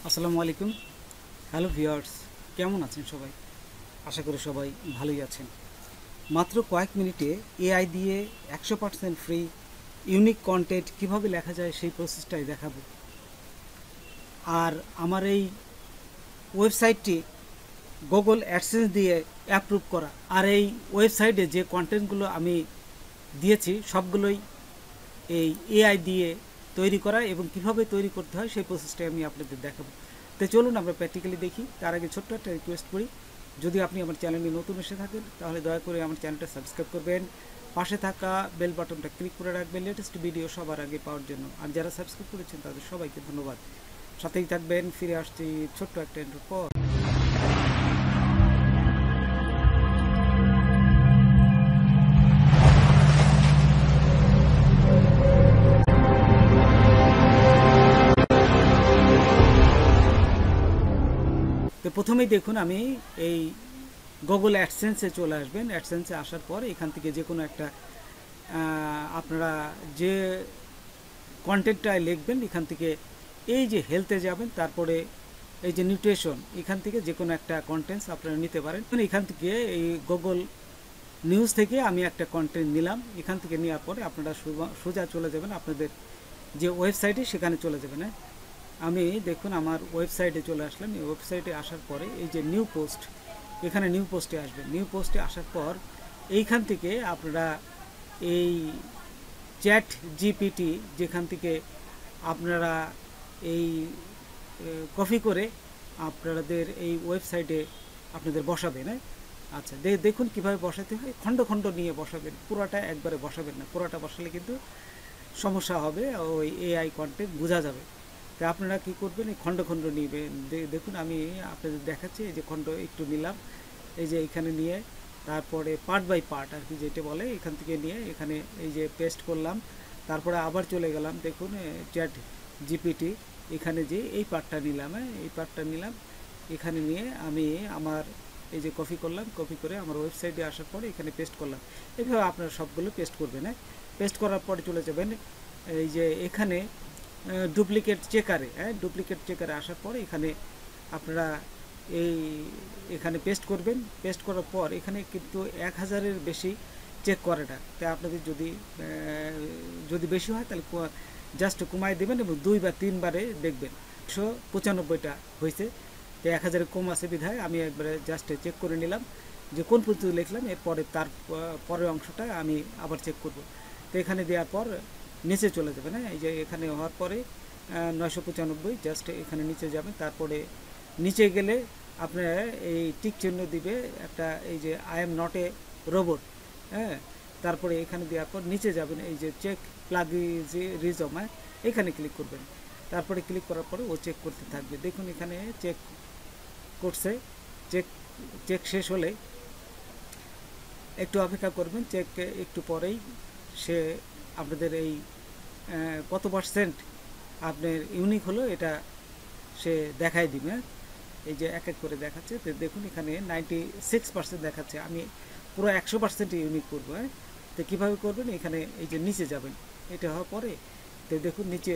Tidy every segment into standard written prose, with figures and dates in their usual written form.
আসসালামু আলাইকুম। Hello viewers, কেমন আছেন সবাই? আশা করি সবাই ভালোই আছেন। মাত্র কয়েক মিনিটে এআই দিয়ে 100% ফ্রি ইউনিক কন্টেন্ট কীভাবে লেখা যায় সেই প্রসেসটাই দেখাবো। আর আমার এই ওয়েবসাইটটি গুগল অ্যাডসেন্স দিয়ে অ্যাপ্রুভ করা। আর এই ওয়েবসাইটে যে কন্টেন্টগুলো আমি দিয়েছি সবগুলোই এই এআই দিয়ে তৈরি করা, এবং কিভাবে তৈরি করতে হয় সেই প্রসেসটাই আমি আপনাদের দেখাবো। তো চলুন আমরা প্র্যাকটিক্যালি দেখি। তার আগে ছোট্ট একটা রিকোয়েস্ট করি, যদি আপনি আমার চ্যানেলে নতুন এসে থাকেন তাহলে দয়া করে আমার চ্যানেলটা সাবস্ক্রাইব করবেন, পাশে থাকা বেল বাটনটা ক্লিক করে রাখবেন লেটেস্ট ভিডিও সবার আগে পাওয়ার জন্য। আর যারা সাবস্ক্রাইব করেছেন তাদের সবাইকে ধন্যবাদ। সাথেই থাকবেন, ফিরে আসছি ছোট্ট একটা ইন্টার পর। তো প্রথমেই দেখুন, আমি এই গুগল অ্যাডসেন্সে চলে আসবেন। অ্যাডসেন্সে আসার পর এখান থেকে যে কোনো একটা আপনারা যে কন্টেন্টটা লিখবেন এখান থেকে এই যে হেলথে যাবেন, তারপরে এই যে নিউট্রিশন, এখান থেকে যে কোনো একটা কন্টেন্টস আপনারা নিতে পারেন। এখান থেকে এই গুগল নিউজ থেকে আমি একটা কন্টেন্ট নিলাম। এখান থেকে নেওয়ার পরে আপনারা সোজা চলে যাবেন আপনাদের যে ওয়েবসাইটে, সেখানে চলে যাবেন। আমি দেখুন আমার ওয়েবসাইটে চলে আসলাম। এই ওয়েবসাইটে আসার পরে এই যে নিউ পোস্ট, এখানে নিউ পোস্টে আসবেন। নিউ পোস্টে আসার পর এইখান থেকে আপনারা এই চ্যাট জিপিটি, যেখান থেকে আপনারা এই কপি করে আপনাদের এই ওয়েবসাইটে আপনাদের বসাবেন। আচ্ছা, দেখুন কিভাবে বসাতে হয়। খণ্ড খণ্ড নিয়ে বসাবেন, পুরোটা একবারে বসাবেন না। পুরোটা বসালে কিন্তু সমস্যা হবে, ওই এআই কন্টেন্ট বোঝা যাবে। তো আপনারা কী করবেন, এই খণ্ড খণ্ড নিবেন। দেখুন আমি আপনাদের দেখাচ্ছি। এই যে খণ্ড একটু নিলাম, এই যে এখানে নিয়ে তারপরে পার্ট বাই পার্ট আর কি যেটা বলে, এখান থেকে নিয়ে এখানে এই যে পেস্ট করলাম। তারপরে আবার চলে গেলাম, দেখুন চ্যাট জিপিটি, এখানে যে এই পার্টটা নিলাম, এই পার্টটা নিলাম, এখানে নিয়ে আমি আমার এই যে কপি করলাম, কপি করে আমার ওয়েবসাইটে আসার পরে এখানে পেস্ট করলাম। এইভাবে আপনারা সবগুলো পেস্ট করবেন। পেস্ট করার পরে চলে যাবেন এই যে এখানে ডুপ্লিকেট চেকারে। ডুপ্লিকেট চেকারে আসার পরে এখানে আপনারা এখানে পেস্ট করবেন। পেস্ট করার পর এখানে কিন্তু 1000-এর বেশি চেক করাটা, তাই আপনাদের যদি বেশি হয় তাহলে জাস্ট কমাই দেবেন এবং 2 বা 3 বারে দেখবেন। 195টা হয়েছে, তো 1000 কম আছে বিধায় আমি একবারে জাস্ট চেক করে নিলাম যে কোন পদ্ধতি লিখলাম। এরপরে তার পরের অংশটা আমি আবার চেক করব। তো এখানে দেওয়ার পর নিচে চলে যাবেন। এই যে এখানে হওয়ার পরে 995, জাস্ট এখানে নিচে যাবেন। তারপরে নিচে গেলে আপনার এই টিক চিহ্ন দিবে একটা, এই যে I am not a robot. তারপরে এখানে দেওয়ার পর নিচে যাবেন, এই যে চেক প্লাগিরিজম, এখানে ক্লিক করবেন। তারপরে ক্লিক করার পরে ও চেক করতে থাকবে। দেখুন এখানে চেক করছে। চেক শেষ হলে একটু অপেক্ষা করবেন। চেক একটু পরেই সে আপনাদের এই কত পার্সেন্ট আপনার ইউনিক হলো এটা সে দেখাই দিবে। এই যে এক এক করে দেখাচ্ছে। তো দেখুন এখানে 96% দেখাচ্ছে। আমি পুরো 100% ইউনিক করবো। তো কীভাবে করবেন, এখানে এই যে নিচে যাবেন। এটা হওয়ার পরে তো দেখুন নিচে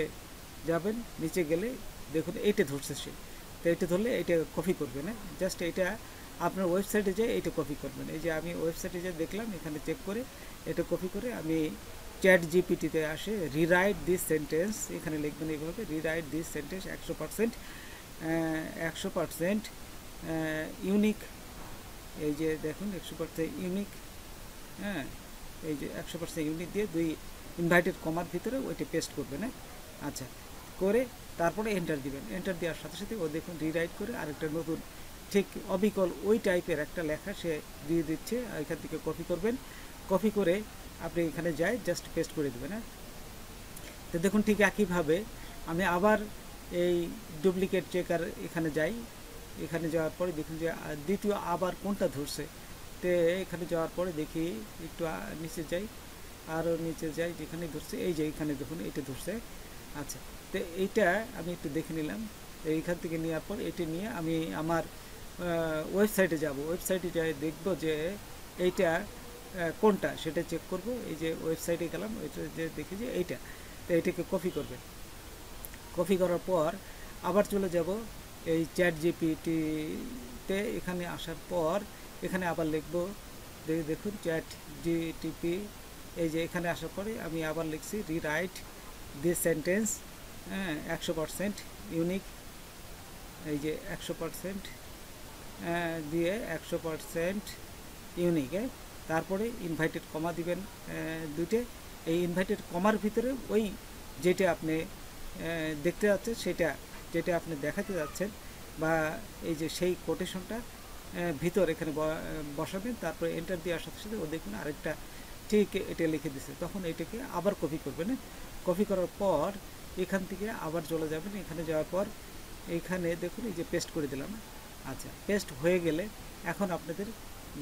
যাবেন, নিচে গেলে দেখুন এইটা ধরছে সে। তো এটা ধরলে এটা কপি করবেন। জাস্ট এটা আপনার ওয়েবসাইটে যেয়ে এইটা কপি করবেন। এই যে আমি ওয়েবসাইটে যে দেখলাম, এখানে চেক করে এটা কপি করে আমি চ্যাট জিপিটিতে আসে রিরাইট দিস সেন্টেন্স, এখানে লিখবেন এইভাবে, রিরাইট দিস সেন্টেন্স 100% ইউনিক। এই যে দেখুন 100% ইউনিক। এই যে 100% ইউনিক দিয়ে 2 ইনভাইটেড কমার ভিতরে ওইটা পেস্ট করবেন। আচ্ছা, করে তারপরে এন্টার দিবেন। এন্টার দেওয়ার সাথে সাথে ও দেখুন রিরাইট করে আরেকটা নতুন ঠিক অবিকল ওই টাইপের একটা লেখা সে দিয়ে দিচ্ছে। এখান থেকে কপি করবেন। কপি করে আপনি এখানে যাই জাস্ট পেস্ট করে দেবেন। তো দেখুন ঠিক একইভাবে আমি আবার এই ডুপ্লিকেট চেকার এখানে যাই। এখানে যাওয়ার পরে দেখুন যে দ্বিতীয় আবার কোনটা ধরছে। তো এখানে যাওয়ার পরে দেখি একটু নিচে যাই, আরও নিচে যাই, যেখানে ধরছে এই যে এখানে দেখুন এইটা ধরছে। আচ্ছা, তো এইটা আমি একটু দেখে নিলাম। এইখান থেকে নেওয়ার পর এটি নিয়ে আমি আমার ওয়েবসাইটে যাব। ওয়েবসাইটে যাই দেখব যে এইটা কোনটা সেটা চেক করব। এই যে ওয়েবসাইটে গেলাম, ওইটা যে দেখি যে এইটা, তো এইটাকে কপি করবেন। কপি করার পর আবার চলে যাব এই চ্যাট জিপিটিতে। এখানে আসার পর এখানে আবার লিখব, দেখুন চ্যাট জিটিপি, এই যে এখানে আসার পরে আমি আবার লিখছি রিরাইট দিস সেন্টেন্স, হ্যাঁ 100% ইউনিক, এই যে 100% দিয়ে 100% ইউনিক। তারপরে ইনভাইটেড কমা দিবেন দুইটে। এই ইনভাইটেড কমার ভিতরে ওই যেটা আপনি দেখতে যাচ্ছেন, সেটা যেটা আপনি দেখাতে যাচ্ছেন বা এই যে সেই কোটেশনটা ভিতর এখানে বসাবেন। তারপরে এন্টার দেওয়ার সাথে সাথে ও দেখুন আরেকটা ঠিক এটা লিখে দিচ্ছে। তখন এটাকে আবার কপি করবেন। কপি করার পর এখান থেকে আবার চলে যাবেন। এখানে যাওয়ার পর এইখানে দেখুন এই যে পেস্ট করে দিলাম। আচ্ছা, পেস্ট হয়ে গেলে এখন আপনাদের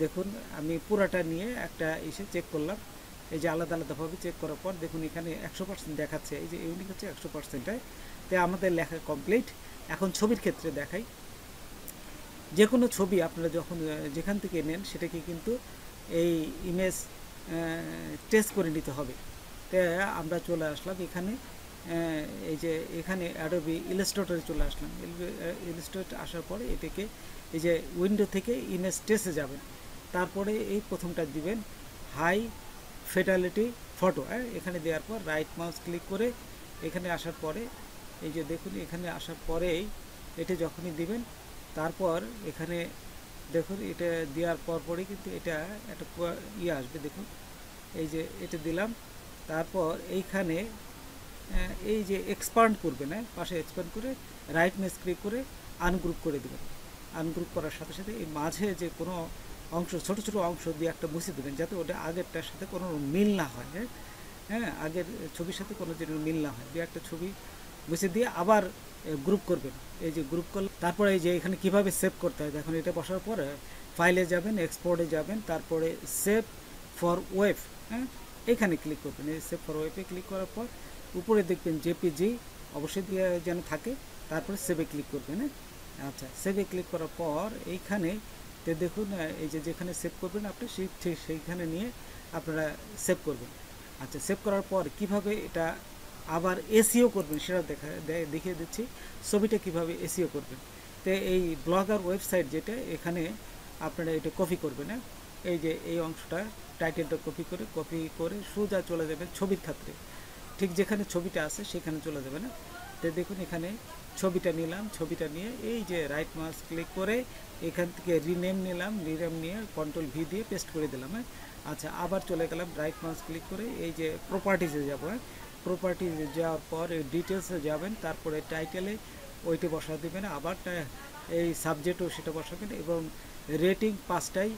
দেখুন আমি পুরাটা নিয়ে একটা এসে চেক করলাম। এই যে আলাদা আলাদাভাবে চেক করার পর দেখুন এখানে 100% দেখাচ্ছে, এই যে ইউনিক হচ্ছে 100%। তো আমাদের লেখা কমপ্লিট। এখন ছবির ক্ষেত্রে দেখাই। যে কোনো ছবি আপনারা যখন যেখান থেকে নেন সেটাকে কিন্তু এই ইমেজ টেস্ট করে নিতে হবে। তাই আমরা চলে আসলাম এখানে, এই যে এখানে অ্যাডোবি ইলাস্ট্রেটরে চলে আসলাম। ইলাস্ট্রেটর আসার পরে এটাকে এই যে উইন্ডো থেকে ইমেজ টেস্টে যাবেন। তারপরে এই প্রথমটা দিবেন হাই ফিডেলিটি ফটো। এখানে দেওয়ার পর রাইট মাউস ক্লিক করে এখানে আসার পরে এই যে দেখুন এখানে আসার পরেই এটা যখনই দিবেন তারপর এখানে দেখুন এটা দেওয়ার পরই কিন্তু এটা একটা ইয়ে আসবে। দেখুন এই যে এটা দিলাম। তারপর এইখানে এই যে এক্সপান্ড করবেন, পাশে এক্সপান্ড করে রাইট মাউস ক্লিক করে আনগ্রুপ করে দেবেন। আনগ্রুপ করার সাথে সাথে এই মাঝে যে কোনো অংশ, ছোট ছোট অংশ দিয়ে একটা মুছে দেবেন যাতে ওটা আগেরটার সাথে কোনো মিল না হয়। হ্যাঁ, আগের ছবির সাথে কোনো যেন মিল না হয়, দিয়ে একটা ছবি মুছে দিয়ে আবার গ্রুপ করবেন। এই যে গ্রুপ করলে তারপরে এই যে এখানে কীভাবে সেভ করতে হয় দেখুন। এটা বসার পরে ফাইলে যাবেন, এক্সপোর্টে যাবেন, তারপরে সেভ ফর ওয়েব, হ্যাঁ এখানে ক্লিক করবেন। এই সেভ ফর ওয়েবে ক্লিক করার পর উপরে দেখবেন জেপিজি অবশ্যই দিয়ে যেন থাকে, তারপরে সেভে ক্লিক করবেন। আচ্ছা, সেভে ক্লিক করার পর এইখানে তো দেখুন এই যে যেখানে সেভ করবেন আপনি ঠিক সেইখানে নিয়ে আপনারা সেভ করবেন। আচ্ছা, সেভ করার পর কিভাবে এটা আবার এসইও করবেন সেটা দেখিয়ে দিচ্ছি। ছবিটা কিভাবে এসইও করবেন। তো এই ব্লগার ওয়েবসাইট যেটা, এখানে আপনারা এটা কপি করবেন। এই যে এই অংশটা টাইটেলটা কপি করে সোজা চলে যাবেন ছবির ক্ষেত্রে, ঠিক যেখানে ছবিটা আছে সেখানে চলে যাবে না। তো দেখুন এখানে ছবিটা নিলাম, ছবিটা নিয়ে এই যে রাইট মাউস ক্লিক করে এখান থেকে রিনেম নিলাম, রিনেম নিয়ে কন্ট্রোল ভি দিয়ে পেস্ট করে দিলাম। আচ্ছা, আবার চলে গেলাম রাইট মাউস ক্লিক করে এই যে প্রপার্টিজে যাব। প্রপার্টিজে যাওয়ার পর এই ডিটেলসে যাবেন, তারপরে টাইটেলে ওইটা বসা দেবেন, আবার এই সাবজেক্টও সেটা বসাবেন এবং রেটিং 5টাই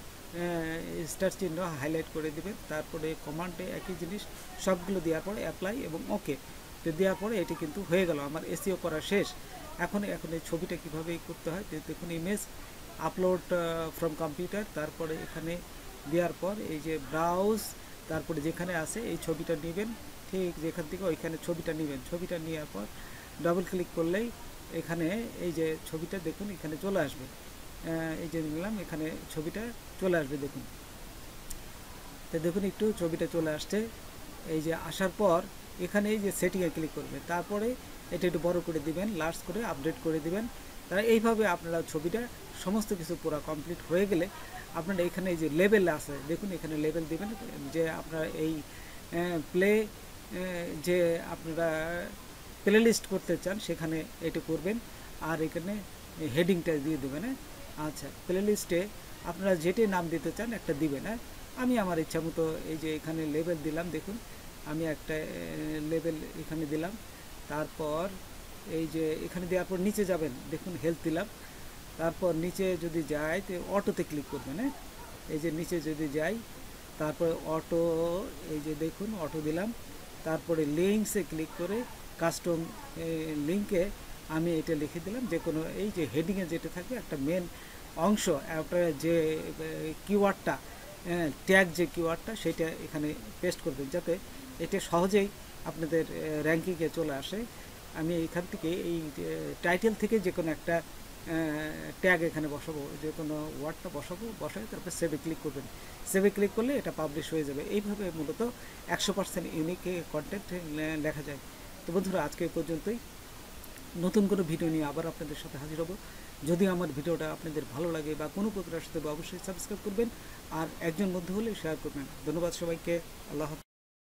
স্টার চিহ্ন হাইলাইট করে দেবেন। তারপরে কমান্ডে একই জিনিস সবগুলো দেওয়ার পরে অ্যাপ্লাই এবং ওকে তো দেওয়ার পরে এটি কিন্তু হয়ে গেল, আমার এসইও করা শেষ। এখন এই ছবিটা কীভাবে করতে হয় দেখুন, ইমেজ আপলোড ফ্রম কম্পিউটার, তারপরে এখানে দেওয়ার পর এই যে ব্রাউজ, তারপরে যেখানে আছে এই ছবিটা নেবেন, ঠিক যেখান থেকে ওইখানে ছবিটা নেবেন। ছবিটা নেওয়ার পর ডাবল ক্লিক করলেই এখানে এই যে ছবিটা দেখুন এখানে চলে আসবে। এই যে নিলাম, এখানে ছবিটা চলে আসবে দেখুন। তো দেখুন একটু ছবিটা চলে আসছে। এই যে আসার পর এখানে এই যে সেটিংয়ে ক্লিক করবে, তারপরে এটা একটু বড় করে দিবেন, লার্জ করে আপডেট করে দিবেন। তারা এইভাবে আপনারা ছবিটা সমস্ত কিছু পুরো কমপ্লিট হয়ে গেলে আপনারা এখানে এই যে লেবেল আছে দেখুন, এখানে লেবেল দিবেন যে আপনারা এই প্লে যে আপনারা প্লে লিস্ট করতে চান সেখানে এটা করবেন, আর এখানে হেডিংটা দিয়ে দেবেন। আচ্ছা, প্লে লিস্টে আপনারা যেটি নাম দিতে চান একটা দিবেন। আমি আমার ইচ্ছা মতো এই যে এখানে লেবেল দিলাম, দেখুন আমি একটা লেবেল এখানে দিলাম। তারপর এই যে এখানে দেওয়ার পর নিচে যাবেন, দেখুন হেলথ দিলাম। তারপর নিচে যদি যাই তো অটোতে ক্লিক করবেন। এই যে নিচে যদি যাই তারপরে অটো, এই যে দেখুন অটো দিলাম। তারপরে লিঙ্কসে ক্লিক করে কাস্টম লিঙ্কে আমি এটা লিখে দিলাম যে কোনো এই যে হেডিংয়ে যেটা থাকে একটা মেন অংশ, আপনার যে কিওয়ার্ডটা ট্যাগ যে কিওয়ার্ডটা সেটা এখানে পেস্ট করবেন যাতে এটা সহজেই আপনাদের র্যাঙ্কিংয়ে চলে আসে। আমি এখান থেকে এই টাইটেল থেকে যে কোনো একটা ট্যাগ এখানে বসাবো, যে কোনো ওয়ার্ডটা বসাই তারপর সেভে ক্লিক করবেন। সেভে ক্লিক করলে এটা পাবলিশ হয়ে যাবে। এইভাবে মূলত 100% ইউনিক কন্টেন্ট লেখা যায়। তো বন্ধুরা, আজকে এই পর্যন্তই। নতুন কোনো ভিডিও নিয়ে আবার আপনাদের সাথে হাজির হব। যদি আমার ভিডিওটা আপনাদের ভালো লাগে বা কোনো প্রকার আসতে, অবশ্যই সাবস্ক্রাইব করবেন আর একজন বন্ধু হলে শেয়ার করবেন। ধন্যবাদ সবাইকে। আল্লাহ হাফেজ।